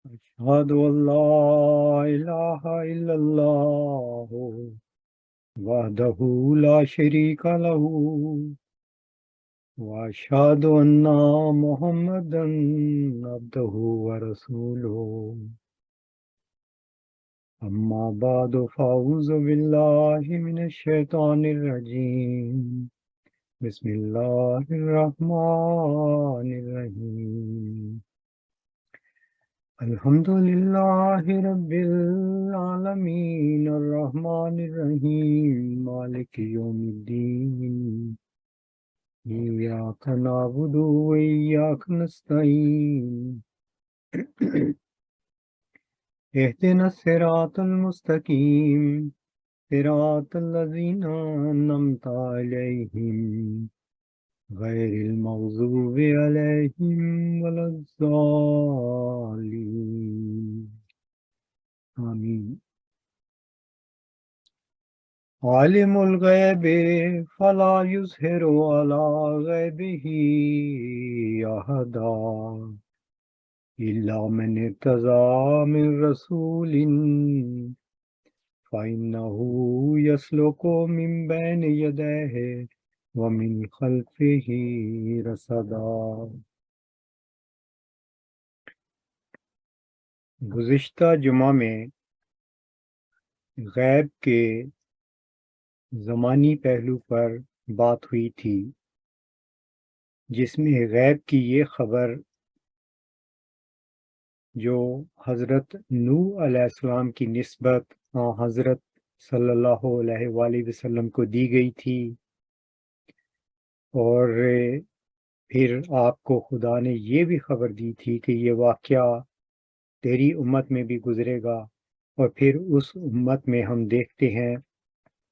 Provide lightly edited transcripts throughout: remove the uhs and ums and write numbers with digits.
أشهد أن لا إله إلا الله وحده لا شريك له وأشهد أن محمدا عبده ورسوله أما بعد فأعوذ بالله من الشيطان الرجيم بسم الله الرحمن الرحيم الحمد لله رب العالمين الرحمن الرحيم مالك يوم الدين إياك نعبد وإياك نستعين اهدنا الصراط المستقيم صراط الذين أنعمت عليهم غير المغضوب عليهم ولا الضالين آمين عالم الغیب فلا یظہر علی غیبہ احدا الا من ارتضی من رسول فإنه يسلك من بین یدیہ ومن خلفہ رصدا۔ گزشتہ جمعہ میں غیب کے زمانی پہلو پر بات ہوئی تھی، جس میں غیب کی یہ خبر جو حضرت نوح علیہ السلام کی نسبت حضرت صلی اللہ علیہ وآلہ وسلم کو دی گئی تھی، اور پھر آپ کو خدا نے یہ بھی خبر دی تھی کہ یہ واقعہ تیری امت میں بھی گزرے گا، اور پھر اس امت میں ہم دیکھتے ہیں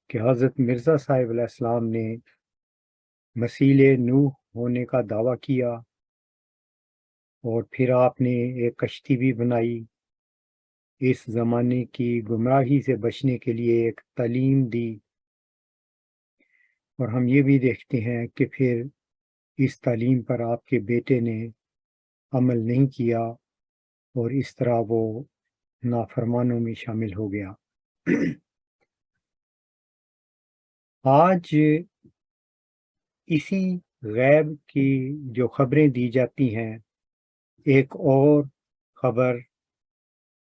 کہ حضرت مرزا صاحب علیہ السلام نے مثیل نوح ہونے کا دعویٰ کیا، اور پھر آپ نے ایک کشتی بھی بنائی، اس زمانے کی گمراہی سے بچنے کے لیے ایک تعلیم دی، اور ہم یہ بھی دیکھتے ہیں کہ پھر اس تعلیم پر آپ کے بیٹے نے عمل نہیں کیا، اور اس طرح وہ نافرمانوں میں شامل ہو گیا۔ آج اسی غیب کی جو خبریں دی جاتی ہیں، ایک اور خبر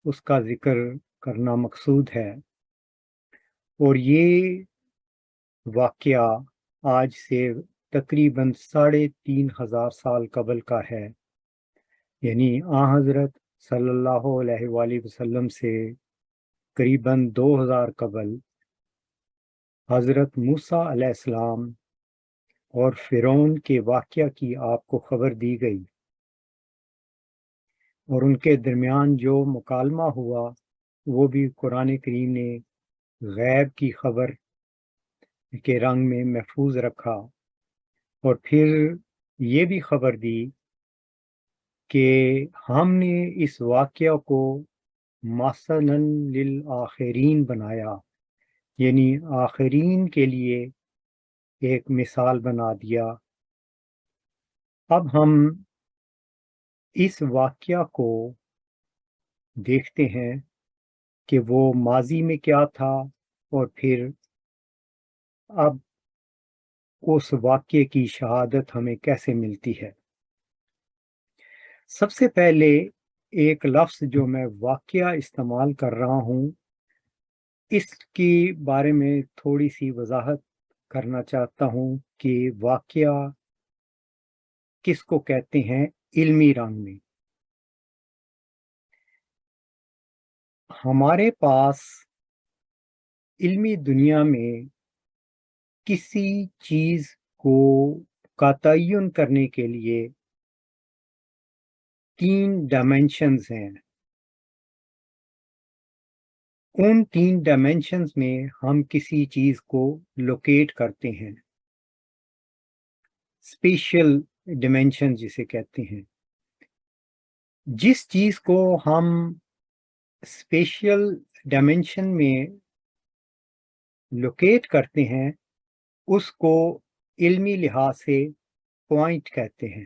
اس کا ذکر کرنا مقصود ہے، اور یہ واقعہ آج سے تقریباً 3500 سال قبل کا ہے، یعنی حضرت صلی اللہ علیہ وآلہ وسلم سے قریباً 2000 قبل حضرت موسیٰ علیہ السلام اور فرعون کے واقعہ کی آپ کو خبر دی گئی، اور ان کے درمیان جو مکالمہ ہوا وہ بھی قرآن کریم نے غیب کی خبر کے رنگ میں محفوظ رکھا، اور پھر یہ بھی خبر دی کہ ہم نے اس واقعہ کو مثلاً للآخرین بنایا، یعنی آخرین کے لیے ایک مثال بنا دیا۔ اب ہم اس واقعہ کو دیکھتے ہیں کہ وہ ماضی میں کیا تھا، اور پھر اب اس واقعے کی شہادت ہمیں کیسے ملتی ہے۔ سب سے پہلے ایک لفظ جو میں واقعہ استعمال کر رہا ہوں، اس کے بارے میں تھوڑی سی وضاحت کرنا چاہتا ہوں کہ واقعہ کس کو کہتے ہیں علمی رنگ میں۔ ہمارے پاس علمی دنیا میں کسی چیز کا تعین کرنے کے لیے 3 ڈائمینشنز ہیں۔ ان 3 ڈائمینشنز میں ہم کسی چیز کو لوکیٹ کرتے ہیں، اسپیشل ڈائمینشن جسے کہتے ہیں۔ جس چیز کو ہم اسپیشل ڈائمینشن میں لوکیٹ کرتے ہیں اس کو علمی لحاظ سے پوائنٹ کہتے ہیں۔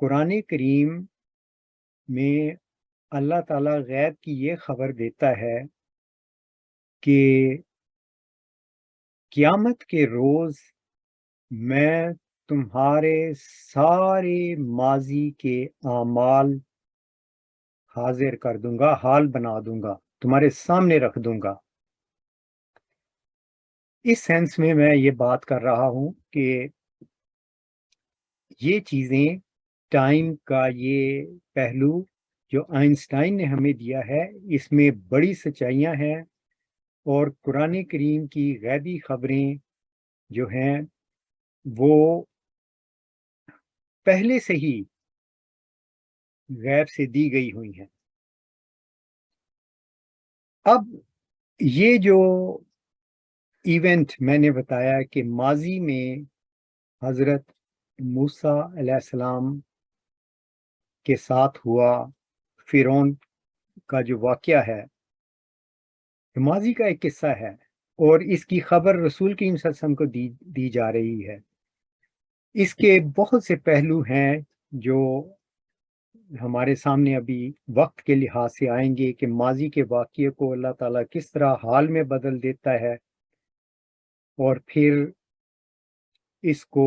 قرآن کریم میں اللہ تعالیٰ غیب کی یہ خبر دیتا ہے کہ قیامت کے روز میں تمہارے سارے ماضی کے اعمال حاضر کر دوں گا، حال بنا دوں گا، تمہارے سامنے رکھ دوں گا۔ اس سینس میں یہ بات کر رہا ہوں کہ یہ چیزیں، ٹائم کا یہ پہلو جو آئنسٹائن نے ہمیں دیا ہے، اس میں بڑی سچائیاں ہیں، اور قرآن کریم کی غیبی خبریں جو ہیں وہ پہلے سے ہی غیب سے دی گئی ہوئی ہیں۔ اب یہ جو ایونٹ میں نے بتایا کہ ماضی میں حضرت موسیٰ علیہ السلام کے ساتھ ہوا، فرعون کا جو واقعہ ہے، ماضی کا ایک قصہ ہے، اور اس کی خبر رسول کریم صلی اللہ علیہ وسلم کو دی جا رہی ہے۔ اس کے بہت سے پہلو ہیں جو ہمارے سامنے ابھی وقت کے لحاظ سے آئیں گے کہ ماضی کے واقعے کو اللہ تعالیٰ کس طرح حال میں بدل دیتا ہے، اور پھر اس کو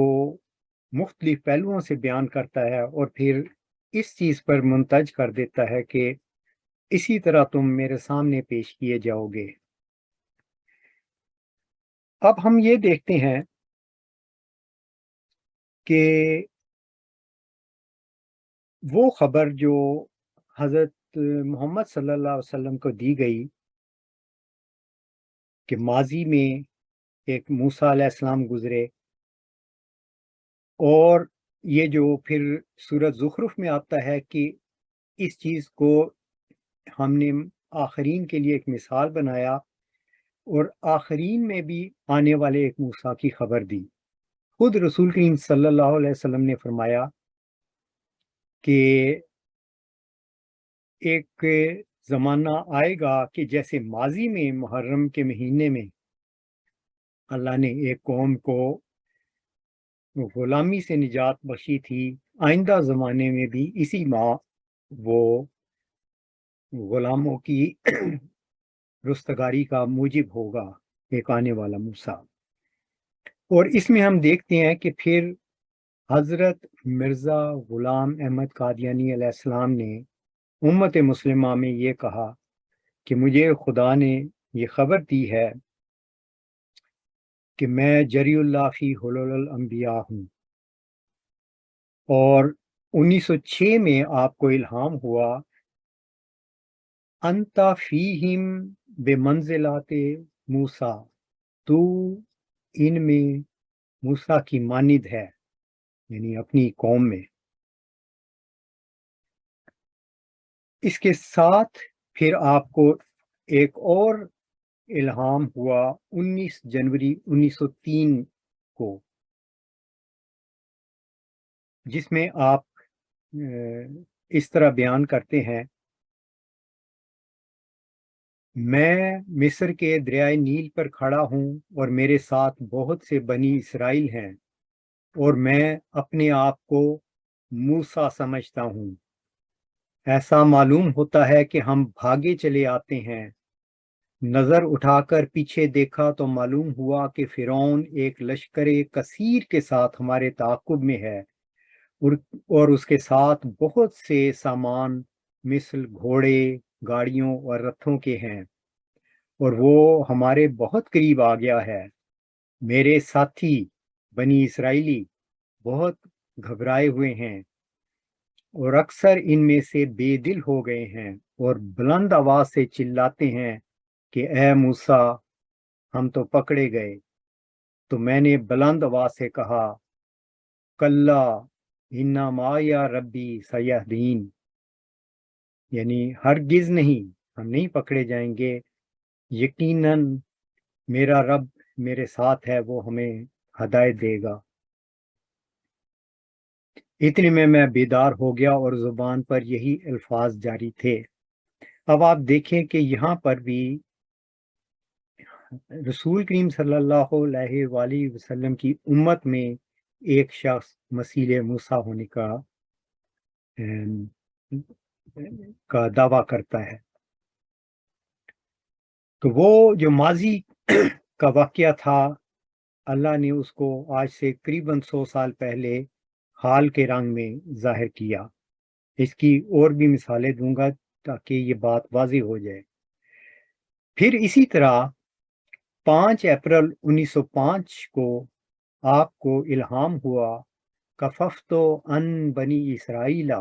مختلف پہلوؤں سے بیان کرتا ہے، اور پھر اس چیز پر منتج کر دیتا ہے کہ اسی طرح تم میرے سامنے پیش کیے جاؤ گے۔ اب ہم یہ دیکھتے ہیں کہ وہ خبر جو حضرت محمد صلی اللہ علیہ وسلم کو دی گئی کہ ماضی میں ایک موسیٰ علیہ السلام گزرے، اور یہ جو پھر سورۃ زخرف میں آتا ہے کہ اس چیز کو ہم نے آخرین کے لیے ایک مثال بنایا، اور آخرین میں بھی آنے والے ایک موسیٰ کی خبر دی۔ خود رسول کریم صلی اللہ علیہ وسلم نے فرمایا کہ ایک زمانہ آئے گا کہ جیسے ماضی میں محرم کے مہینے میں اللہ نے ایک قوم کو غلامی سے نجات بخشی تھی، آئندہ زمانے میں بھی اسی ماہ وہ غلاموں کی رستگاری کا موجب ہوگا ایک آنے والا موسیٰ۔ اور اس میں ہم دیکھتے ہیں کہ پھر حضرت مرزا غلام احمد قادیانی علیہ السلام نے امت مسلمہ میں یہ کہا کہ مجھے خدا نے یہ خبر دی ہے کہ میں جری اللہ فی حلول الانبیاء ہوں، اور 1906 میں آپ کو الہام ہوا انت فیہم بمنزلات موسیٰ، تو ان میں موسیٰ کی مانند ہے، یعنی اپنی قوم میں۔ اس کے ساتھ پھر آپ کو ایک اور الہام ہوا 19 جنوری 1903 کو، جس میں آپ اس طرح بیان کرتے ہیں، میں مصر کے دریائے نیل پر کھڑا ہوں اور میرے ساتھ بہت سے بنی اسرائیل ہیں، اور میں اپنے آپ کو موسیٰ سمجھتا ہوں۔ ایسا معلوم ہوتا ہے کہ ہم بھاگے چلے آتے ہیں، نظر اٹھا کر پیچھے دیکھا تو معلوم ہوا کہ فرعون ایک لشکر کثیر کے ساتھ ہمارے تعاقب میں ہے، اور اس کے ساتھ بہت سے سامان مثل گھوڑے، گاڑیوں اور رتھوں کے ہیں، اور وہ ہمارے بہت قریب آ گیا ہے۔ میرے ساتھی بنی اسرائیلی بہت گھبرائے ہوئے ہیں، اور اکثر ان میں سے بے دل ہو گئے ہیں، اور بلند آواز سے چلاتے ہیں کہ اے موسیٰ، ہم تو پکڑے گئے۔ تو میں نے بلند آواز سے کہا کلا انا معی ربی سیہدین، یعنی ہرگز نہیں، ہم نہیں پکڑے جائیں گے، یقیناً میرا رب میرے ساتھ ہے، وہ ہمیں ہدایت دے گا۔ اتنے میں بیدار ہو گیا اور زبان پر یہی الفاظ جاری تھے۔ اب آپ دیکھیں کہ یہاں پر بھی رسول کریم صلی اللہ علیہ وآلہ وسلم کی امت میں ایک شخص مسیح موسیٰ ہونے کا کا دعویٰ کرتا ہے۔ تو وہ جو ماضی کا واقعہ تھا، اللہ نے اس کو آج سے قریباً 100 سال پہلے حال کے رنگ میں ظاہر کیا۔ اس کی اور بھی مثالیں دوں گا تاکہ یہ بات واضح ہو جائے۔ پھر اسی طرح 5 اپریل 1905 کو آپ کو الہام ہوا، کففت ان بنی اسرائیل،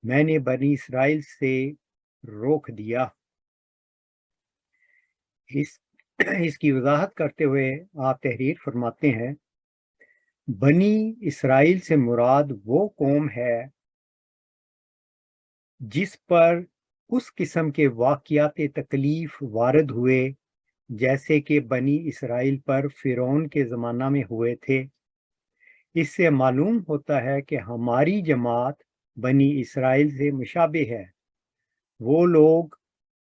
میں نے بنی اسرائیل سے روک دیا۔ اس کی وضاحت کرتے ہوئے آپ تحریر فرماتے ہیں، بنی اسرائیل سے مراد وہ قوم ہے جس پر اس قسم کے واقعات تکلیف وارد ہوئے جیسے کہ بنی اسرائیل پر فرعون کے زمانہ میں ہوئے تھے۔ اس سے معلوم ہوتا ہے کہ ہماری جماعت بنی اسرائیل سے مشابہ ہے۔ وہ لوگ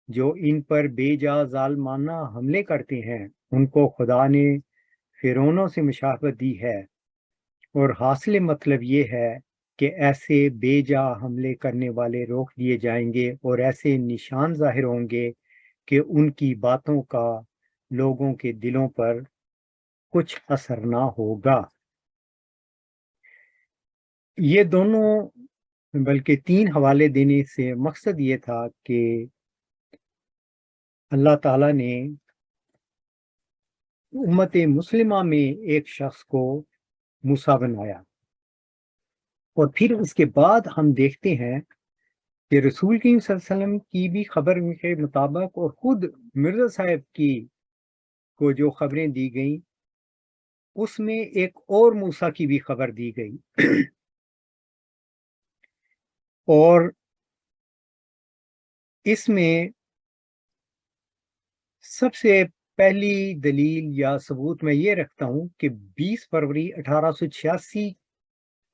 جو ان پر بے جا ظالمانہ حملے کرتے ہیں، ان کو خدا نے فرعونوں سے مشابہت دی ہے، اور حاصل مطلب یہ ہے کہ ایسے بے جا حملے کرنے والے روک دیے جائیں گے اور ایسے نشان ظاہر ہوں گے کہ ان کی باتوں کا لوگوں کے دلوں پر کچھ اثر نہ ہوگا۔ یہ دونوں بلکہ 3 حوالے دینے سے مقصد یہ تھا کہ اللہ تعالیٰ نے امت مسلمہ میں ایک شخص کو موسیٰ بنایا، اور پھر اس کے بعد ہم دیکھتے ہیں کہ رسول کریم صلی اللہ علیہ وسلم کی بھی خبر کے مطابق اور خود مرزا صاحب کی کو جو خبریں دی گئیں اس میں ایک اور موسیٰ کی بھی خبر دی گئی اور اس میں سب سے پہلی دلیل یا ثبوت میں یہ رکھتا ہوں کہ 20 فروری 1886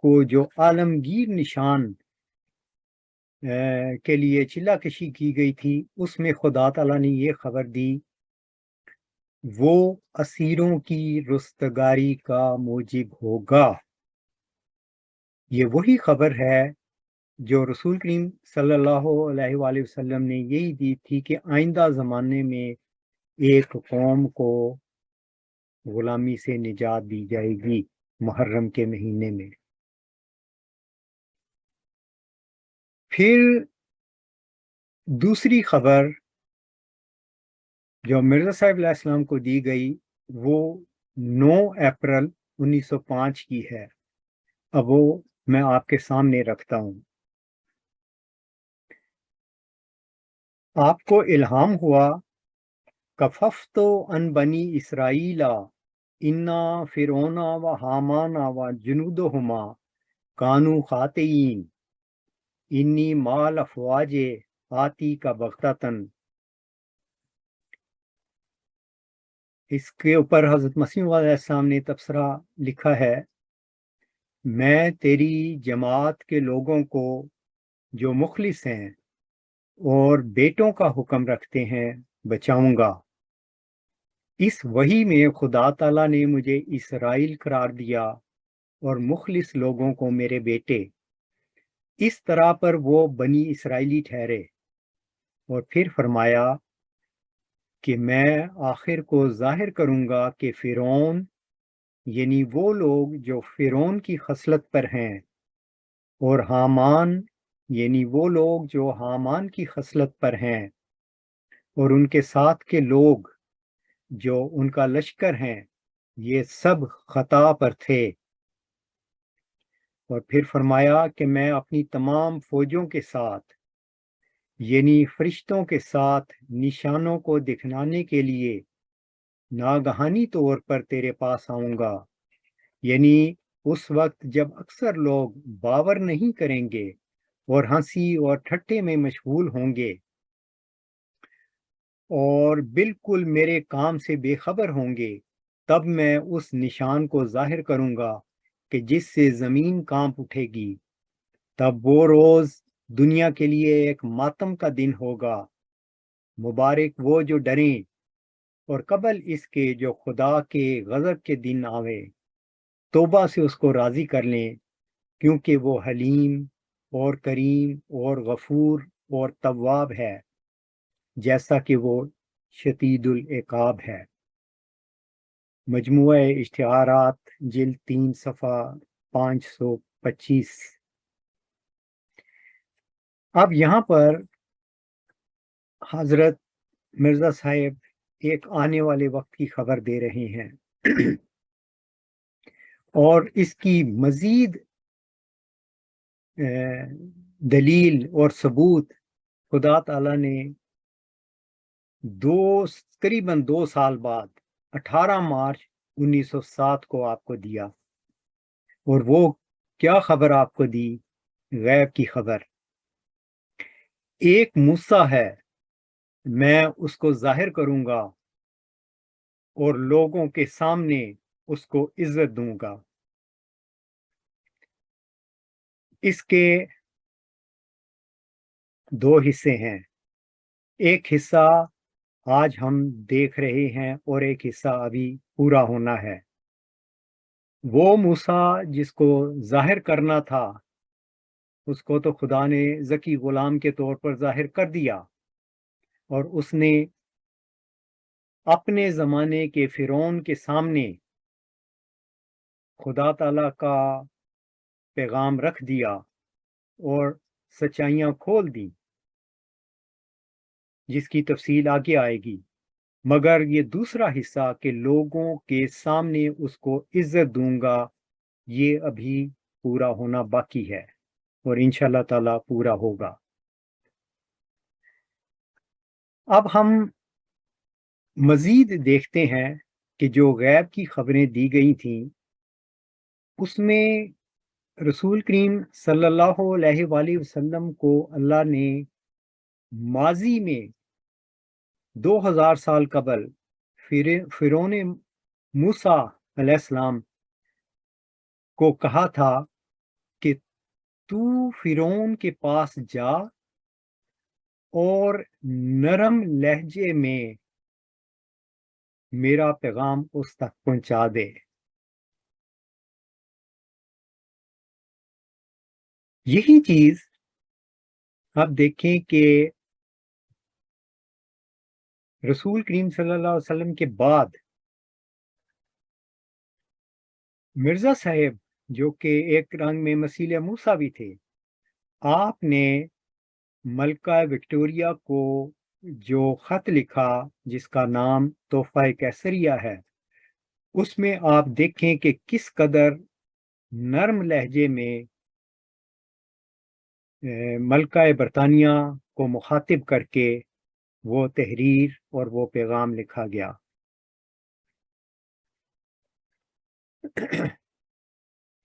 کو جو عالمگیر نشان کے لیے چلہ کشی کی گئی تھی، اس میں خدا تعالیٰ نے یہ خبر دی، وہ اسیروں کی رستگاری کا موجب ہوگا۔ یہ وہی خبر ہے جو رسول کریم صلی اللہ علیہ وآلہ وسلم نے یہی دی تھی کہ آئندہ زمانے میں ایک قوم کو غلامی سے نجات دی جائے گی محرم کے مہینے میں۔ پھر دوسری خبر جو مرزا صاحب علیہ السلام کو دی گئی وہ 9 اپریل 1905 کی ہے۔ اب وہ میں آپ کے سامنے رکھتا ہوں۔ آپ کو الہام ہوا، کففت ان بنی اسرائیل انا فرعون و حامان و جنودہما کانوا خاطئین انی مال افواج آتی کا بغتتن۔ اس کے اوپر حضرت مسیح علیہ السلام نے تبصرہ لکھا ہے، میں تیری جماعت کے لوگوں کو جو مخلص ہیں اور بیٹوں کا حکم رکھتے ہیں بچاؤں گا۔ اس وحی میں خدا تعالیٰ نے مجھے اسرائیل قرار دیا اور مخلص لوگوں کو میرے بیٹے، اس طرح پر وہ بنی اسرائیلی ٹھہرے۔ اور پھر فرمایا کہ میں آخر کو ظاہر کروں گا کہ فرعون یعنی وہ لوگ جو فرعون کی خصلت پر ہیں، اور حامان یعنی وہ لوگ جو حامان کی خصلت پر ہیں، اور ان کے ساتھ کے لوگ جو ان کا لشکر ہیں، یہ سب خطا پر تھے۔ اور پھر فرمایا کہ میں اپنی تمام فوجوں کے ساتھ یعنی فرشتوں کے ساتھ نشانوں کو دکھلانے کے لیے ناگہانی طور پر تیرے پاس آؤں گا، یعنی اس وقت جب اکثر لوگ باور نہیں کریں گے اور ہنسی اور ٹھٹے میں مشغول ہوں گے اور بالکل میرے کام سے بے خبر ہوں گے، تب میں اس نشان کو ظاہر کروں گا کہ جس سے زمین کانپ اٹھے گی۔ تب وہ روز دنیا کے لیے ایک ماتم کا دن ہوگا۔ مبارک وہ جو ڈریں اور قبل اس کے جو خدا کے غضب کے دن آوے توبہ سے اس کو راضی کر لیں، کیونکہ وہ حلیم اور کریم اور غفور اور تواب ہے، جیسا کہ وہ شدید العقاب ہے۔ مجموعہ اشتہارات جلد 3 صفحہ 525۔ اب یہاں پر حضرت مرزا صاحب ایک آنے والے وقت کی خبر دے رہے ہیں اور اس کی مزید دلیل اور ثبوت خدا تعالیٰ نے تقریباً 2 سال بعد 18 مارچ 1907 کو آپ کو دیا۔ اور وہ کیا خبر آپ کو دی؟ غیب کی خبر۔ ایک موسیٰ ہے، میں اس کو ظاہر کروں گا اور لوگوں کے سامنے اس کو عزت دوں گا۔ اس کے 2 حصے ہیں، ایک حصہ آج ہم دیکھ رہے ہیں اور ایک حصہ ابھی پورا ہونا ہے۔ وہ موسیٰ جس کو ظاہر کرنا تھا اس کو تو خدا نے ذکی غلام کے طور پر ظاہر کر دیا، اور اس نے اپنے زمانے کے فرعون کے سامنے خدا تعالیٰ کا پیغام رکھ دیا اور سچائیاں کھول دی، جس کی تفصیل آگے آئے گی۔ مگر یہ دوسرا حصہ کہ لوگوں کے سامنے اس کو عزت دوں گا، یہ ابھی پورا ہونا باقی ہے اور انشاءاللہ تعالیٰ پورا ہوگا۔ اب ہم مزید دیکھتے ہیں کہ جو غیب کی خبریں دی گئی تھیں اس میں رسول کریم صلی اللہ علیہ وآلہ وسلم کو اللہ نے ماضی میں 2000 سال قبل فرعون موسیٰ علیہ السلام کو کہا تھا کہ تو فرعون کے پاس جا اور نرم لہجے میں میرا پیغام اس تک پہنچا دے۔ یہی چیز آپ دیکھیں کہ رسول کریم صلی اللہ علیہ وسلم کے بعد مرزا صاحب جو کہ ایک رنگ میں مثیل موسیٰ بھی تھے، آپ نے ملکہ وکٹوریہ کو جو خط لکھا جس کا نام تحفہ کیسریہ ہے، اس میں آپ دیکھیں کہ کس قدر نرم لہجے میں ملکہ برطانیہ کو مخاطب کر کے وہ تحریر اور وہ پیغام لکھا گیا۔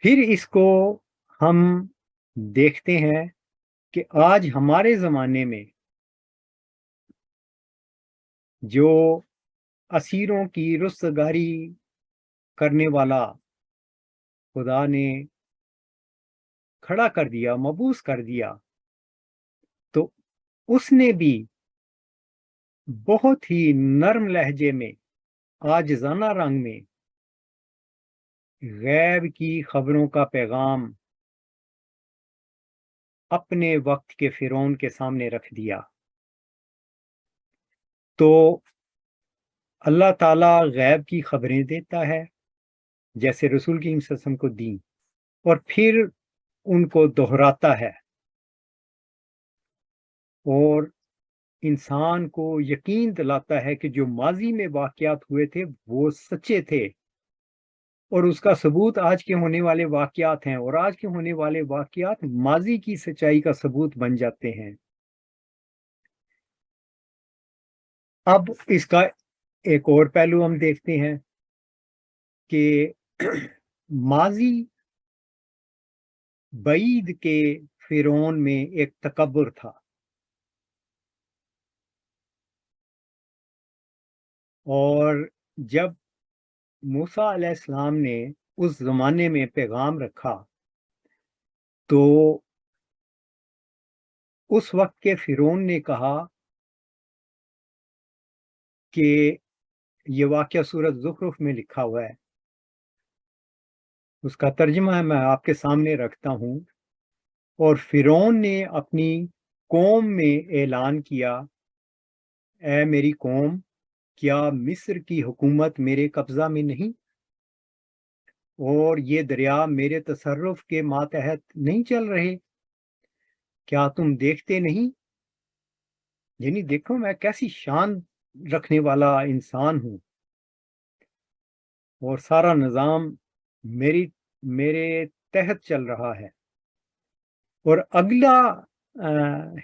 پھر اس کو ہم دیکھتے ہیں کہ آج ہمارے زمانے میں جو اسیروں کی رستگاری کرنے والا خدا نے کھڑا کر دیا، مبعوث کر دیا، تو اس نے بھی بہت ہی نرم لہجے میں، عاجزانہ رنگ میں غیب کی خبروں کا پیغام اپنے وقت کے فرعون کے سامنے رکھ دیا۔ تو اللہ تعالیٰ غیب کی خبریں دیتا ہے جیسے رسول کی صلی اللہ علیہ وسلم کو دیں، اور پھر ان کو دہراتا ہے اور انسان کو یقین دلاتا ہے کہ جو ماضی میں واقعات ہوئے تھے وہ سچے تھے، اور اس کا ثبوت آج کے ہونے والے واقعات ہیں، اور آج کے ہونے والے واقعات ماضی کی سچائی کا ثبوت بن جاتے ہیں۔ اب اس کا ایک اور پہلو ہم دیکھتے ہیں کہ ماضی بعید کے فرعون میں ایک تکبر تھا، اور جب موسیٰ علیہ السلام نے اس زمانے میں پیغام رکھا تو اس وقت کے فرعون نے کہا کہ یہ واقعہ سورۃ زخرف میں لکھا ہوا ہے، اس کا ترجمہ ہے میں آپ کے سامنے رکھتا ہوں اور فرعون نے اپنی قوم میں اعلان کیا، اے میری قوم، کیا مصر کی حکومت میرے قبضہ میں نہیں اور یہ دریا میرے تصرف کے ماتحت نہیں چل رہے؟ کیا تم دیکھتے نہیں؟ یعنی دیکھو میں کیسی شان رکھنے والا انسان ہوں اور سارا نظام میرے تحت چل رہا ہے۔ اور اگلا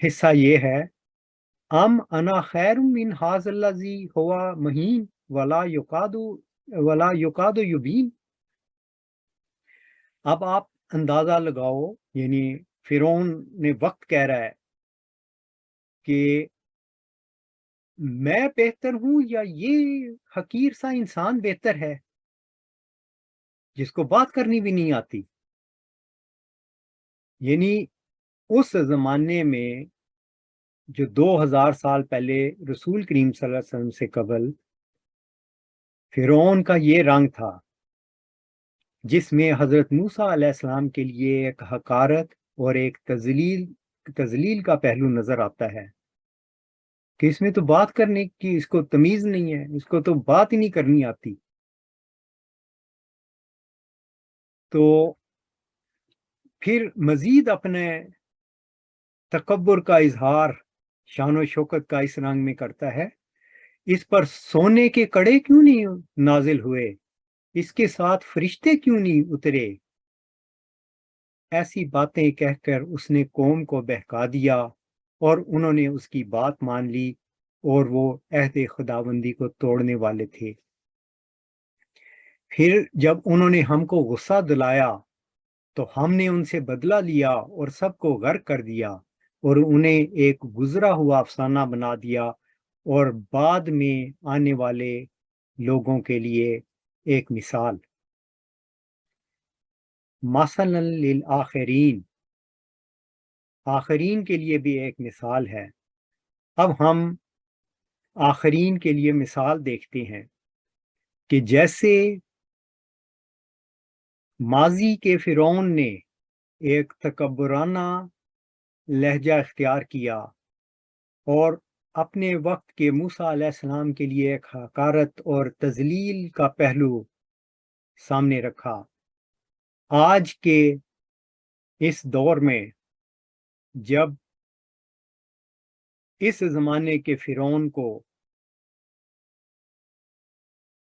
حصہ یہ ہے، انا خیر من ھذا الذی ھو مہین ولا یکاد یبین۔ اب آپ اندازہ لگاؤ، یعنی فرعون نے وقت کہہ رہا ہے کہ میں بہتر ہوں یا یہ حقیر سا انسان بہتر ہے جس کو بات کرنی بھی نہیں آتی۔ یعنی اس زمانے میں جو 2000 سال پہلے رسول کریم صلی اللہ علیہ وسلم سے قبل فرعون کا یہ رنگ تھا، جس میں حضرت موسیٰ علیہ السلام کے لیے ایک حقارت اور ایک تذلیل کا پہلو نظر آتا ہے کہ اس میں تو بات کرنے کی اس کو تمیز نہیں ہے، اس کو تو بات ہی نہیں کرنی آتی۔ تو پھر مزید اپنے تکبر کا اظہار شان و شوکت کا اس رنگ میں کرتا ہے، اس پر سونے کے کڑے کیوں نہیں نازل ہوئے، اس کے ساتھ فرشتے کیوں نہیں اترے؟ ایسی باتیں کہہ کر اس نے قوم کو بہکا دیا اور انہوں نے اس کی بات مان لی اور وہ عہد خداوندی کو توڑنے والے تھے۔ پھر جب انہوں نے ہم کو غصہ دلایا تو ہم نے ان سے بدلہ لیا اور سب کو غرق کر دیا اور انہیں ایک گزرا ہوا افسانہ بنا دیا اور بعد میں آنے والے لوگوں کے لیے ایک مثال، مثلا للآخرین، آخرین کے لیے بھی ایک مثال ہے۔ اب ہم آخرین کے لیے مثال دیکھتے ہیں کہ جیسے ماضی کے فرعون نے ایک تکبرانہ لہجہ اختیار کیا اور اپنے وقت کے موسیٰ علیہ السلام کے لیے ایک حقارت اور تذلیل کا پہلو سامنے رکھا، آج کے اس دور میں جب اس زمانے کے فرعون کو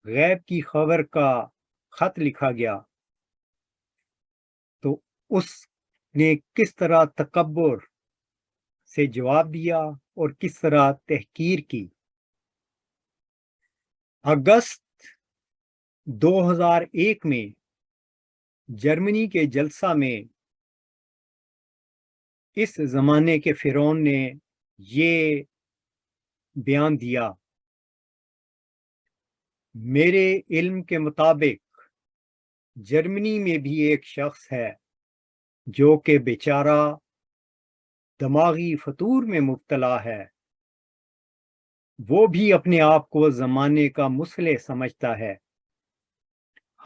غیب کی خبر کا خط لکھا گیا تو اس نے کس طرح تکبر سے جواب دیا اور کس طرح تحقیر کی۔ اگست 2001 میں جرمنی کے جلسہ میں اس زمانے کے فرعون نے یہ بیان دیا، میرے علم کے مطابق جرمنی میں بھی ایک شخص ہے جو کہ بیچارہ دماغی فطور میں مبتلا ہے، وہ بھی اپنے آپ کو زمانے کا مصلح سمجھتا ہے،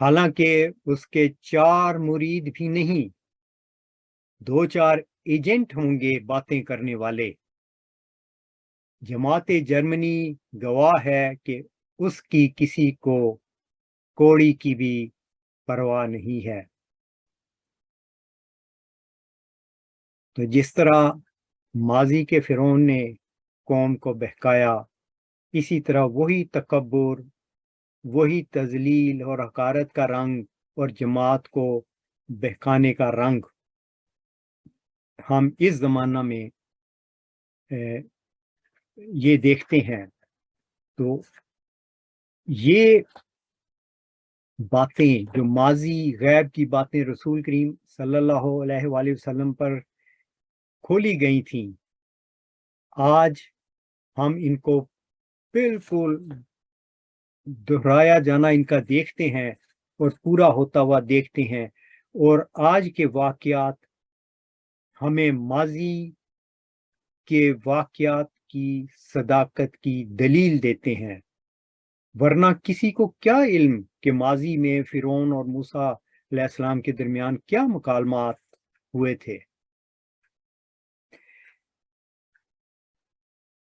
حالانکہ اس کے 4 مرید بھی نہیں، 2-4 ایجنٹ ہوں گے باتیں کرنے والے۔ جماعت جرمنی گواہ ہے کہ اس کی کسی کو کوڑی کی بھی پرواہ نہیں ہے۔ تو جس طرح ماضی کے فرعون نے قوم کو بہکایا، اسی طرح وہی تکبر، وہی تذلیل اور حقارت کا رنگ اور جماعت کو بہکانے کا رنگ ہم اس زمانہ میں یہ دیکھتے ہیں۔ تو یہ باتیں جو ماضی غیب کی باتیں رسول کریم صلی اللہ علیہ وآلہ وسلم پر کھولی گئی تھیں، آج ہم ان کو بالکل دہرایا جانا ان کا دیکھتے ہیں اور پورا ہوتا ہوا دیکھتے ہیں، اور آج کے واقعات ہمیں ماضی کے واقعات کی صداقت کی دلیل دیتے ہیں، ورنہ کسی کو کیا علم کہ ماضی میں فرعون اور موسیٰ علیہ السلام کے درمیان کیا مکالمات ہوئے تھے۔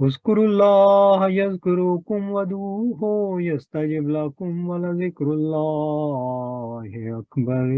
اذکروا اللہ یذکرکم ودعوہ یستجب لکم ولذکر اللہ اکبر